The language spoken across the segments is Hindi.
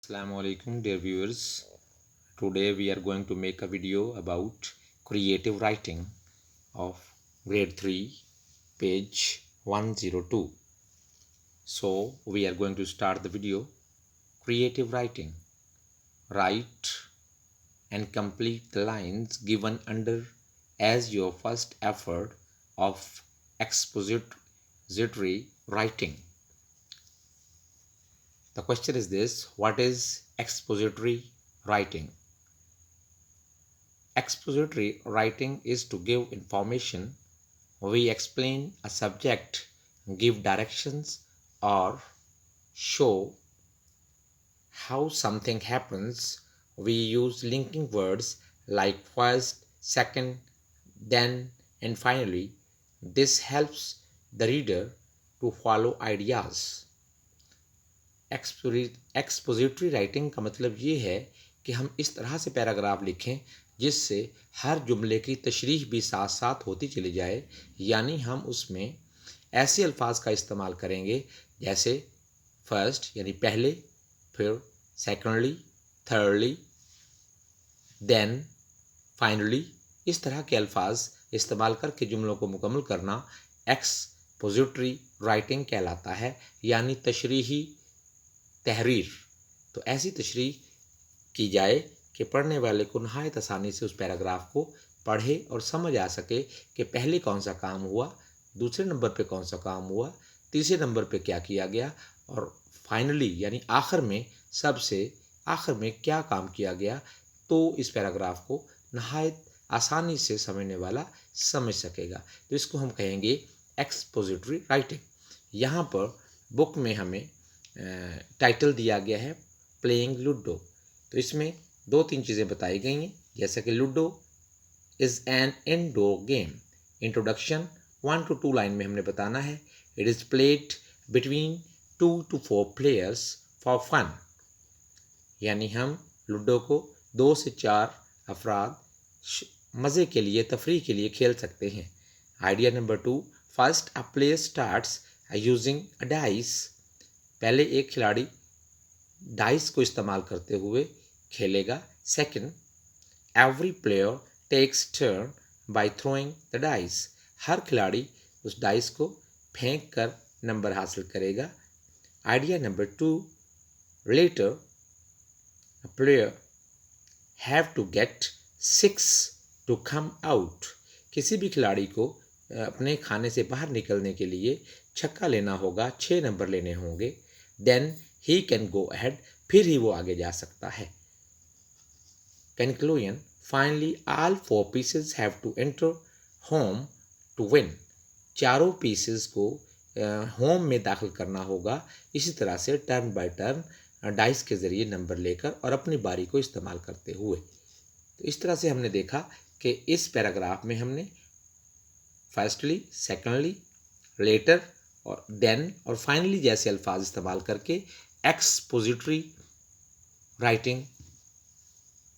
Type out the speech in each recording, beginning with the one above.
Assalamu alaikum dear viewers. Today we are going to make a video about creative writing of grade 3 page 102. So we are going to start the video. Creative writing. Write and complete the lines given under as your first effort of expository writing. The question is this: what is expository writing? Expository writing is to give information. We explain a subject, give directions, or show how something happens. We use linking words like first, second, then, and finally. This helps the reader to follow ideas. Expository writing का मतलब ये है कि हम इस तरह से पैराग्राफ लिखें जिससे हर जुमले की तशरीह भी साथ साथ होती चली जाए, यानी हम उसमें ऐसे अल्फाज का इस्तेमाल करेंगे जैसे फर्स्ट यानी पहले, फिर सेकेंडली, थर्डली, देन, फाइनली। इस तरह के अल्फाज इस्तेमाल करके जुमलों को मुकम्मल करना एक्सपोजिटरी राइटिंग कहलाता है, यानी तशरीही तहरीर। तो ऐसी तशरीह की जाए कि पढ़ने वाले को नहायत आसानी से उस पैराग्राफ को पढ़े और समझ आ सके कि पहले कौन सा काम हुआ, दूसरे नंबर पे कौन सा काम हुआ, तीसरे नंबर पे क्या किया गया, और फाइनली यानी आखिर में, सबसे आखिर में क्या काम किया गया। तो इस पैराग्राफ को नहायत आसानी से समझने वाला समझ सकेगा। तो इसको हम कहेंगे एक्सपोजिटरी राइटिंग। यहाँ पर बुक में हमें टाइटल दिया गया है प्लेइंग लूडो। तो इसमें दो तीन चीज़ें बताई गई हैं, जैसा कि ludo is an indoor game. Introduction 1 to 2 line में हमने बताना है। It is played between 2 to 4 players for fun, यानी हम लूडो को 2 से 4 अफराद मज़े के लिए, तफरीह के लिए खेल सकते हैं। Idea number 2, first a player starts using a dice. पहले एक खिलाड़ी डाइस को इस्तेमाल करते हुए खेलेगा। Second, every player takes turn by throwing the dice. हर खिलाड़ी उस डाइस को फेंक कर नंबर हासिल करेगा। Idea number 2, later a player have to get 6 to come out. किसी भी खिलाड़ी को अपने खाने से बाहर निकलने के लिए छक्का लेना होगा, 6 नंबर लेने होंगे। Then he can go ahead, फिर ही वो आगे जा सकता है। Conclusion, finally all 4 pieces have to enter home to win. चारों पीसेस को होम में दाखिल करना होगा। इसी तरह से टर्न बाय टर्न डाइस के ज़रिए नंबर लेकर और अपनी बारी को इस्तेमाल करते हुए। तो इस तरह से हमने देखा कि इस पैराग्राफ में हमने फर्स्टली, सेकेंडली, लेटर और देन और फाइनली जैसे अल्फाज इस्तेमाल करके एक्सपोजिटरी राइटिंग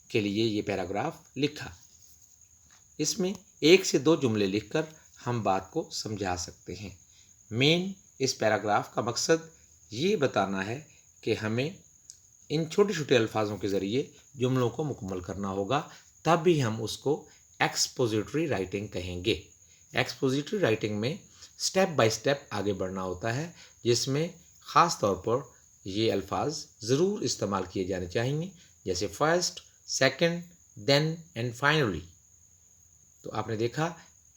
के लिए ये पैराग्राफ लिखा। इसमें 1 से 2 जुमले लिखकर हम बात को समझा सकते हैं। मेन इस पैराग्राफ का मकसद ये बताना है कि हमें इन छोटे छोटे अल्फाजों के ज़रिए जुमलों को मुकम्मल करना होगा, तब भी हम उसको एक्सपोजिटरी राइटिंग कहेंगे। एक्सपोजिटरी राइटिंग में स्टेप बाय स्टेप आगे बढ़ना होता है, जिसमें ख़ास तौर पर ये अल्फाज ज़रूर इस्तेमाल किए जाने चाहिए, जैसे first, second, then and finally. तो आपने देखा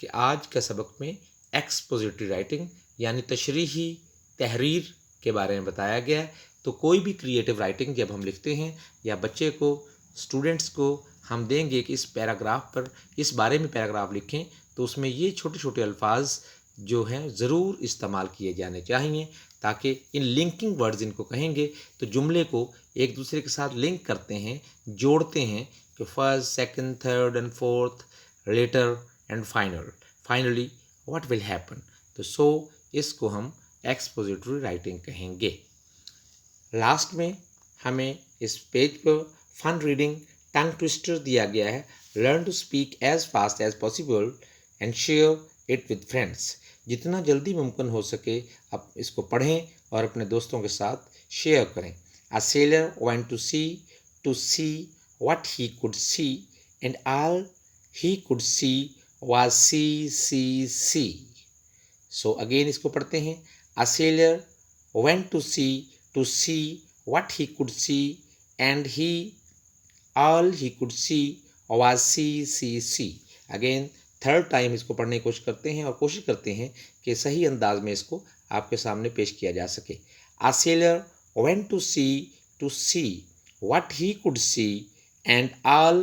कि आज का सबक में एक्सपोजिटरी राइटिंग यानी तशरीही तहरीर के बारे में बताया गया है। तो कोई भी क्रिएटिव राइटिंग जब हम लिखते हैं या बच्चे को, स्टूडेंट्स को हम देंगे कि इस पैराग्राफ पर, इस बारे में पैराग्राफ लिखें, तो उसमें ये छोटे छोटे अल्फाज जो हैं ज़रूर इस्तेमाल किए जाने चाहिए, ताकि इन लिंकिंग वर्ड्स इनको कहेंगे तो जुमले को एक दूसरे के साथ लिंक करते हैं, जोड़ते हैं कि first, second, third and fourth, later and finally what will happen. तो इसको हम एक्सपोजिटरी राइटिंग कहेंगे। लास्ट में हमें इस पेज पर फन रीडिंग टंग ट्विस्टर दिया गया है। Learn to speak as fast as possible and share it with friends. जितना जल्दी मुमकिन हो सके आप इसको पढ़ें और अपने दोस्तों के साथ शेयर करें। A sailor went to see what he could see, and all he could see was sea. So again इसको पढ़ते हैं. A sailor went to see what he could see, and all he could see was sea. Again third time इसको पढ़ने की कोशिश करते हैं और कोशिश करते हैं कि सही अंदाज में इसको आपके सामने पेश किया जा सके. A sailor went to see what he could see, and all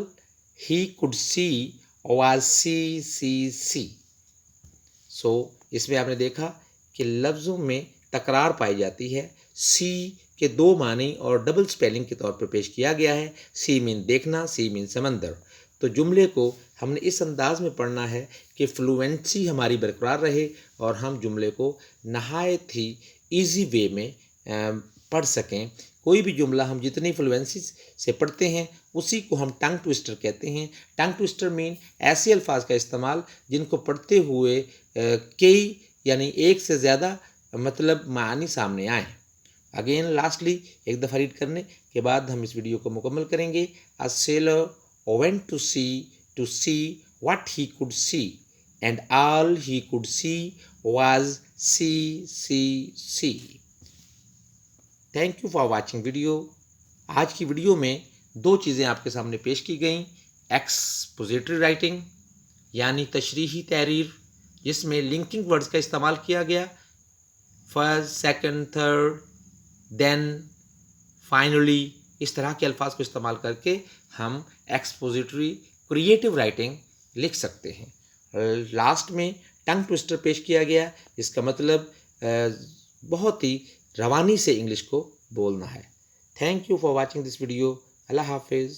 he could see was sea. So इसमें आपने देखा कि लफ्ज़ों में तकरार पाई जाती है. सी के दो मानी और डबल स्पेलिंग के तौर पर पेश किया गया है. सी मीन देखना, सी मीन समंदर. तो जुमले को हमने इस अंदाज में पढ़ना है कि फ्लुएंसी हमारी बरकरार रहे और हम जुमले को नहायत ही ईजी वे में पढ़ सकें. कोई भी जुमला हम जितनी फ्लुएंसी से पढ़ते हैं उसी को हम टंग ट्विस्टर कहते हैं. टंग ट्विस्टर मीन ऐसे अल्फाज का इस्तेमाल जिनको पढ़ते हुए कई यानी एक से ज़्यादा मतलब मानी सामने आए. अगेन लास्टली एक दफ़ा रीड करने के बाद हम इस वीडियो को मुकम्मल करेंगे. A seller went to see what he could see, and all he could see was sea. Thank you for watching video. आज की वीडियो में दो चीज़ें आपके सामने पेश की गई. एक्सपोजिटरी राइटिंग यानी तशरीही तहरीर जिसमें लिंकिंग वर्ड्स का इस्तेमाल किया गया. First, second, third, then, finally इस तरह के अल्फाज को इस्तेमाल करके हम एक्सपोजिटरी क्रिएटिव राइटिंग लिख सकते हैं. लास्ट में टंग ट्विस्टर पेश किया गया. इसका मतलब बहुत ही रवानी से इंग्लिश को बोलना है. Thank you for watching this video. अल्लाह हाफिज़.